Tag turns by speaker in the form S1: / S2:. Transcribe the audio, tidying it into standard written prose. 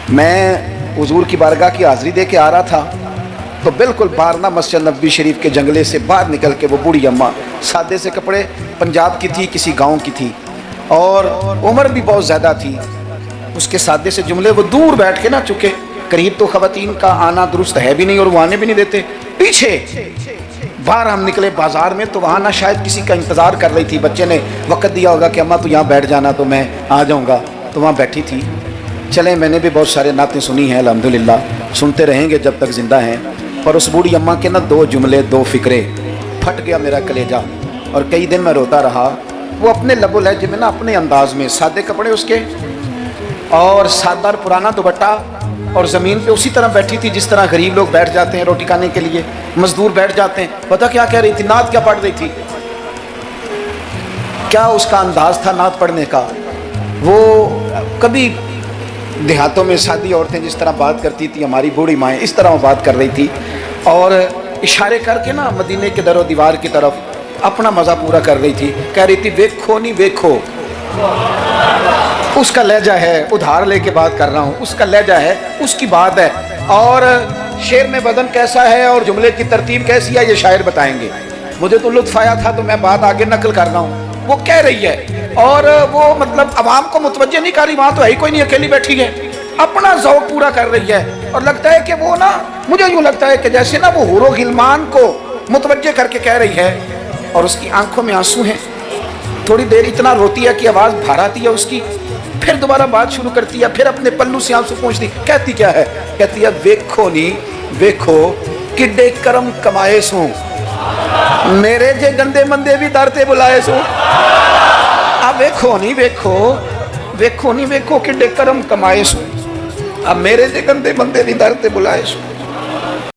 S1: میں حضور کی بارگاہ کی حاضری دے کے آ رہا تھا تو بالکل باہر نا مسجد نبوی شریف کے جنگلے سے باہر نکل کے وہ بوڑھی اماں، سادے سے کپڑے، پنجاب کی تھی، کسی گاؤں کی تھی اور عمر بھی بہت زیادہ تھی. اس کے سادے سے جملے وہ دور بیٹھ کے نہ، چکے قریب تو خواتین کا آنا درست ہے بھی نہیں اور وہ آنے بھی نہیں دیتے. پیچھے باہر ہم نکلے بازار میں تو وہاں نہ شاید کسی کا انتظار کر رہی تھی، بچے نے وقت دیا ہوگا کہ اماں تو یہاں بیٹھ جانا تو میں آ جاؤں گا، تو وہاں بیٹھی تھی. چلیں میں نے بھی بہت سارے نعتیں سنی ہیں الحمدللہ، سنتے رہیں گے جب تک زندہ ہیں. پر اس بوڑھی اماں کے نا دو جملے، دو فکرے، پھٹ گیا میرا کلیجہ اور کئی دن میں روتا رہا. وہ اپنے لب و لہجے میں نا، اپنے انداز میں، سادے کپڑے اس کے اور سادہ پرانا دوپٹہ، اور زمین پہ اسی طرح بیٹھی تھی جس طرح غریب لوگ بیٹھ جاتے ہیں روٹی کھانے کے لیے، مزدور بیٹھ جاتے ہیں. پتہ کیا کہہ رہی تھی؟ نعت کیا پڑھ رہی تھی. کیا اس کا انداز تھا نعت پڑھنے کا. وہ کبھی دیہاتوں میں سادی عورتیں جس طرح بات کرتی تھی، ہماری بوڑھی مائیں اس طرح وہ بات کر رہی تھی اور اشارے کر کے نا مدینے کے در و دیوار کی طرف اپنا مزہ پورا کر رہی تھی. کہہ رہی تھی ویکھو نہیں ویکھو. اس کا لہجہ ہے، ادھار لے کے بات کر رہا ہوں، اس کا لہجہ ہے، اس کی بات ہے. اور شعر میں وزن کیسا ہے اور جملے کی ترتیب کیسی ہے یہ شاعر بتائیں گے. مجھے تو لطف آیا تھا تو میں بات آگے نقل کر رہا ہوں. وہ کہہ رہی ہے اور وہ مطلب عوام کو متوجہ نہیں کر رہی، وہاں تو ہے ہی کوئی نہیں، اکیلی بیٹھی ہے، اپنا ذوق پورا کر رہی ہے. اور لگتا ہے کہ وہ نا، مجھے یوں لگتا ہے کہ جیسے نا وہ حور و غلمان کو متوجہ کر کے کہہ رہی ہے اور اس کی آنکھوں میں آنسو ہیں. تھوڑی دیر اتنا روتی ہے کہ آواز بھار آتی ہے اس کی، پھر دوبارہ بات شروع کرتی ہے، پھر اپنے پلو سے آنسو پوچھتی. کہتی کیا ہے؟ کہتی ہے ویکھو نی ویکھو کڈے کرم کمائے سوں، میرے جے گندے مندے بھی در تے بلائے سوں. اب ویکھو نہیں ویکھو، ویکھو نہیں ویکھو کڈے کرم کمائے سوں، اب میرے جے گندے مندے بھی در تے بلائے سوں.